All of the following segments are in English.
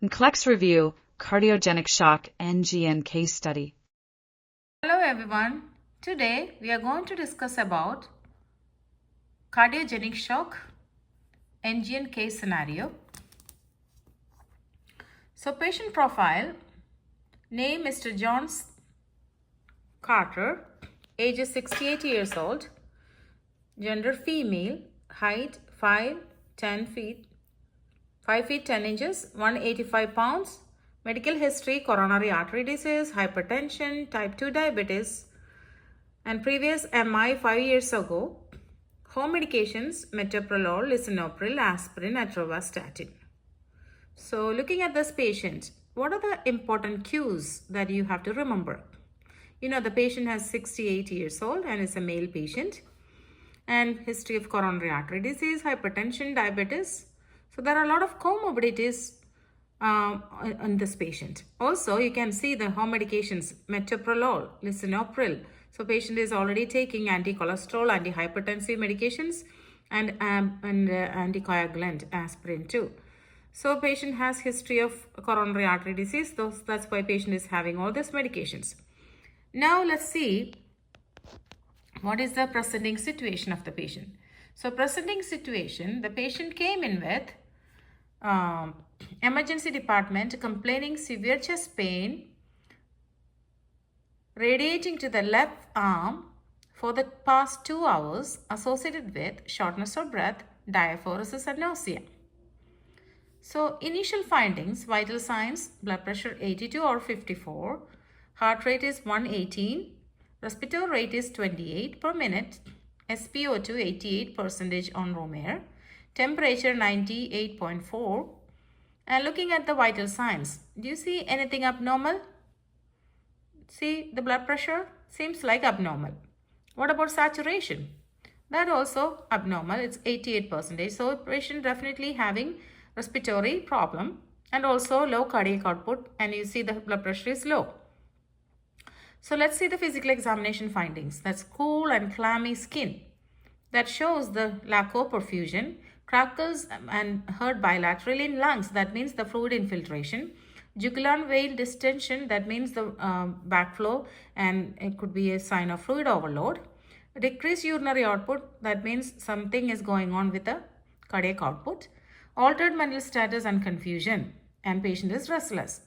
NCLEX Review, Cardiogenic Shock, NGN Case Study. Hello everyone. Today we are going to discuss about cardiogenic shock NGN case scenario. So patient profile, name Mr. John Carter, age is 68 years old, gender female, height 5'10" 5 feet 10 inches, 185 pounds, medical history, coronary artery disease, hypertension, type 2 diabetes, and previous MI 5 years ago. Home medications, metoprolol, lisinopril, aspirin, atorvastatin. So looking at this patient, what are the important cues that you have to remember? You know, the patient has 68 years old and is a male patient, and history of coronary artery disease, hypertension, diabetes. So there are a lot of comorbidities in this patient. Also, you can see the home medications, metoprolol, lisinopril. So patient is already taking anti-cholesterol, anti-hypertensive medications, and anticoagulant, aspirin too. So patient has history of coronary artery disease. That's why patient is having all these medications. Now let's see what is the presenting situation of the patient. So presenting situation, the patient came in with emergency department complaining severe chest pain radiating to the left arm for the past 2 hours associated with shortness of breath, diaphoresis and nausea. So initial findings, vital signs, blood pressure 82 or 54, heart rate is 118, respiratory rate is 28 per minute, SpO2 88% on room air, temperature 98.4. And looking at the vital signs, do you see anything abnormal? See, the blood pressure seems like abnormal. What about saturation? That also abnormal, it's 88%. So patient definitely having respiratory problem and also low cardiac output, and you see the blood pressure is low. So let's see the physical examination findings. That's cool and clammy skin. That shows the lack of perfusion, crackles and heard bilaterally in lungs. That means the fluid infiltration. Jugular vein distension. That means the backflow, and it could be a sign of fluid overload. Decreased urinary output. That means something is going on with the cardiac output. Altered mental status and confusion, and patient is restless.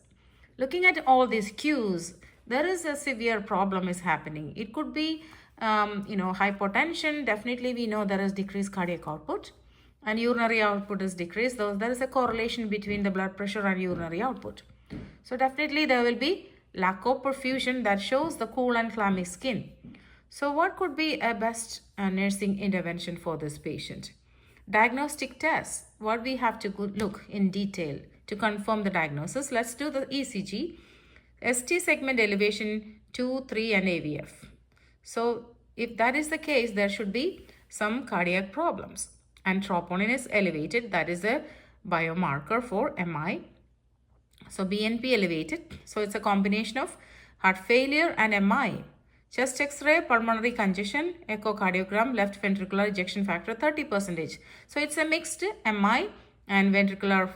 Looking at all these cues, there is a severe problem is happening. It could be hypotension. Definitely we know there is decreased cardiac output and urinary output is decreased. There is a correlation between the blood pressure and urinary output. So definitely there will be lack of perfusion. That shows the cool and clammy skin. So what could be a best nursing intervention for this patient? Diagnostic tests, what we have to look in detail to confirm the diagnosis. Let's do the ECG, ST segment elevation 2, 3 and AVF. So if that is the case, there should be some cardiac problems, and troponin is elevated. That is a biomarker for MI. So BNP elevated. So it's a combination of heart failure and MI. Chest X-ray, pulmonary congestion, echocardiogram, left ventricular ejection factor 30%. So it's a mixed MI and ventricular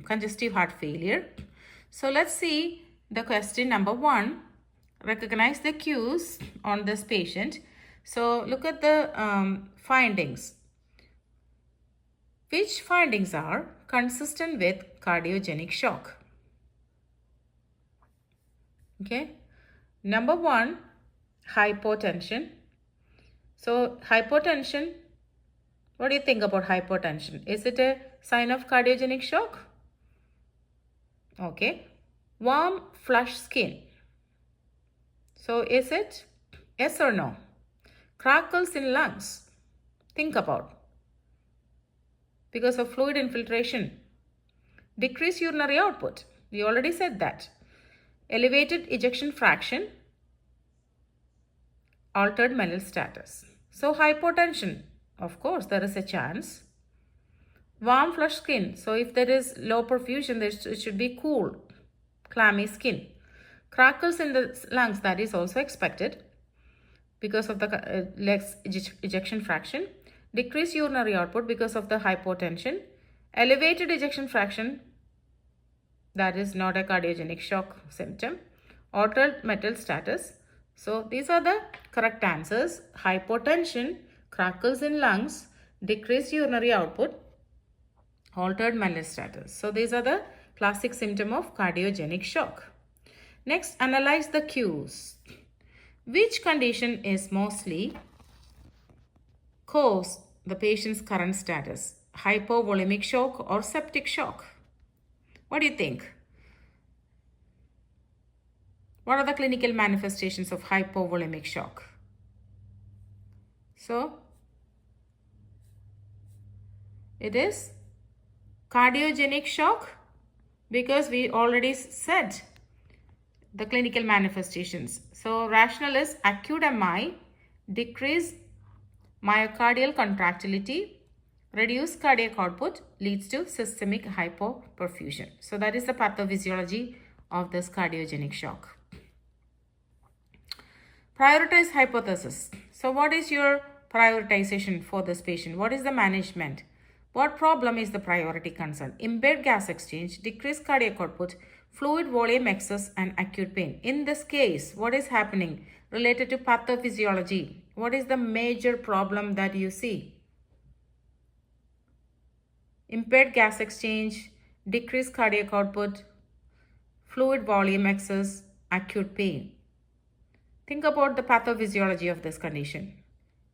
congestive heart failure. So let's see the question number 1. Recognize the cues on this patient. So look at the findings. Which findings are consistent with cardiogenic shock? Okay. Number 1, hypotension. So hypotension, what do you think about hypotension? Is it a sign of cardiogenic shock? Okay. Warm, flushed skin. So is it? Yes or no? Crackles in lungs. Think about. Because of fluid infiltration. Decreased urinary output. We already said that. Elevated ejection fraction. Altered mental status. So hypotension, of course, there is a chance. Warm, flushed skin. So if there is low perfusion, it should be cool, clammy skin. Crackles in the lungs, that is also expected because of the less ejection fraction. Decreased urinary output because of the hypotension. Elevated ejection fraction that is not a cardiogenic shock symptom. Altered metal status. So these are the correct answers. Hypotension, crackles in lungs, decreased urinary output, altered metal status. So these are the classic symptom of cardiogenic shock. Next, analyze the cues. Which condition is mostly cause the patient's current status? Hypovolemic shock or septic shock? What do you think? What are the clinical manifestations of hypovolemic shock? So, it is cardiogenic shock because we already said the clinical manifestations. So, rationale is acute MI, decreased myocardial contractility, reduced cardiac output leads to systemic hypoperfusion. So, that is the pathophysiology of this cardiogenic shock. Prioritize hypothesis. So what is your prioritization for this patient? What is the management? What problem is the priority concern? Impaired gas exchange, decreased cardiac output, fluid volume excess and acute pain. In this case, what is happening related to pathophysiology? What is the major problem that you see? Impaired gas exchange, decreased cardiac output, fluid volume excess, acute pain. Think about the pathophysiology of this condition.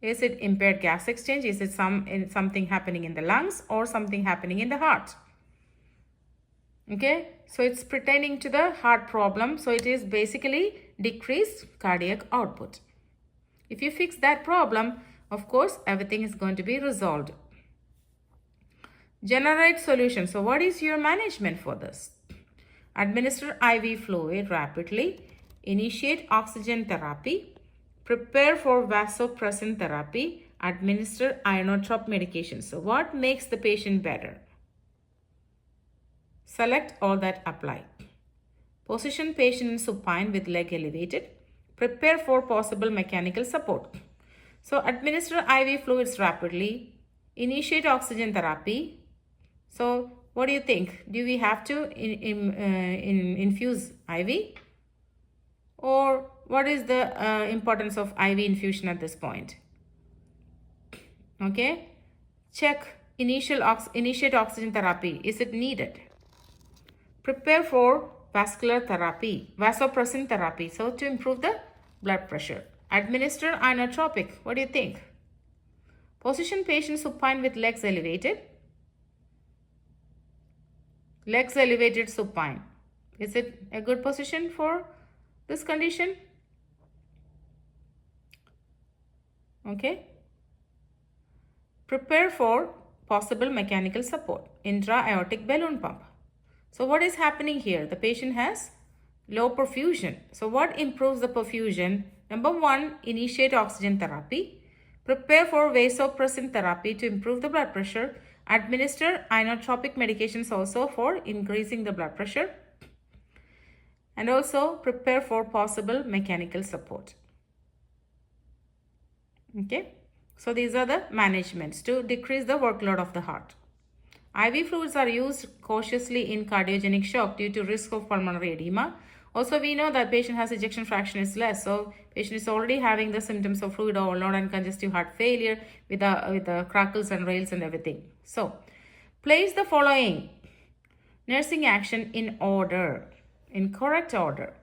Is it impaired gas exchange? Is it something happening in the lungs or something happening in the heart? Okay, so it's pertaining to the heart problem. So it is basically decreased cardiac output. If you fix that problem, of course, everything is going to be resolved. Generate solution. So what is your management for this? Administer IV fluid rapidly. Initiate oxygen therapy, prepare for vasopressin therapy, administer inotrope medication. So what makes the patient better? Select all that apply. Position patient in supine with leg elevated. Prepare for possible mechanical support. So administer IV fluids rapidly. Initiate oxygen therapy. So what do you think? Do we have to infuse IV? Or what is the importance of IV infusion at this point? Okay, check initiate oxygen therapy. Is it needed? Prepare for vascular therapy, vasopressin therapy. So to improve the blood pressure. Administer inotropic. What do you think? Position patient supine with legs elevated. Legs elevated supine. Is it a good position for this condition? Okay. Prepare for possible mechanical support. Intra-aortic balloon pump. So what is happening here? The patient has low perfusion. So what improves the perfusion? Number one, initiate oxygen therapy. Prepare for vasopressin therapy to improve the blood pressure. Administer inotropic medications also for increasing the blood pressure. And also prepare for possible mechanical support. Okay. So these are the managements to decrease the workload of the heart. IV fluids are used cautiously in cardiogenic shock due to risk of pulmonary edema. Also, we know that patient has ejection fraction is less. So patient is already having the symptoms of fluid overload and congestive heart failure with the crackles and rails and everything. So place the following nursing action in order. In correct order.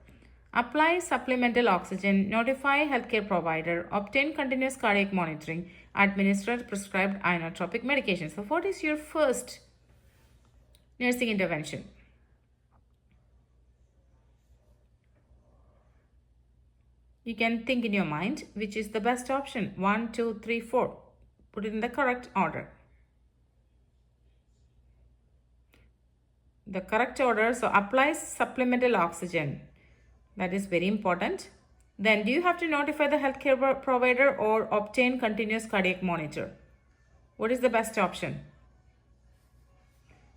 Apply supplemental oxygen, notify healthcare provider, obtain continuous cardiac monitoring, administer prescribed inotropic medication. So what is your first nursing intervention? You can think in your mind which is the best option. 1, 2, 3, 4. Put it in the correct order. The correct order. So apply supplemental oxygen. That is very important. Then do you have to notify the healthcare provider or obtain continuous cardiac monitor? What is the best option?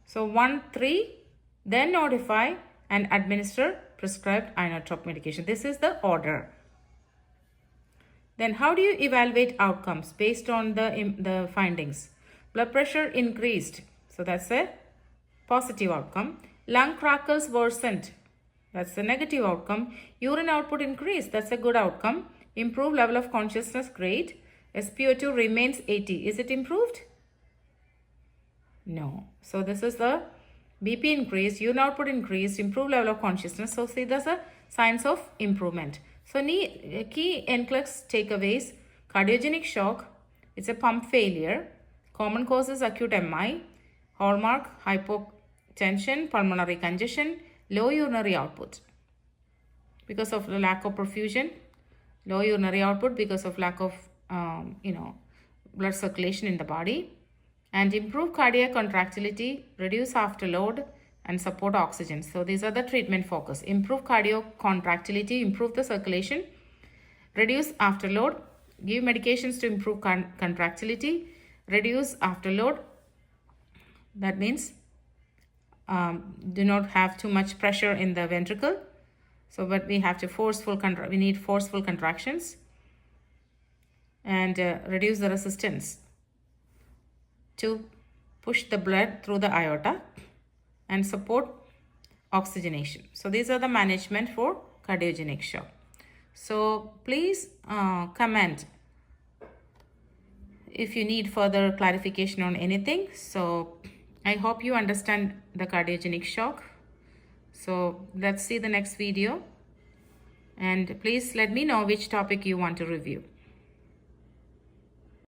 So 1, 3, then notify and administer prescribed inotrope medication. This is the order. Then how do you evaluate outcomes based on the findings? Blood pressure increased. So that's a positive outcome. Lung crackles worsened. That's the negative outcome. Urine output increased. That's a good outcome. Improved level of consciousness. Great. SpO2 remains 80. Is it improved? No. So this is the BP increased, urine output increased, improved level of consciousness. So see, there's a signs of improvement. So key NCLEX takeaways: cardiogenic shock, it's a pump failure. Common causes: acute MI, hallmark hypotension, pulmonary congestion, low urinary output because of the lack of perfusion, low urinary output because of lack of blood circulation in the body, and improve cardiac contractility, reduce afterload, and support oxygen. So these are the treatment focus: improve cardiac contractility, improve the circulation, reduce afterload, give medications to improve contractility, reduce afterload. That means do not have too much pressure in the ventricle. So, but we have to we need forceful contractions, and reduce the resistance to push the blood through the aorta and support oxygenation. So these are the management for cardiogenic shock. So please comment if you need further clarification on anything. So I hope you understand the cardiogenic shock. So let's see the next video, and please let me know which topic you want to review.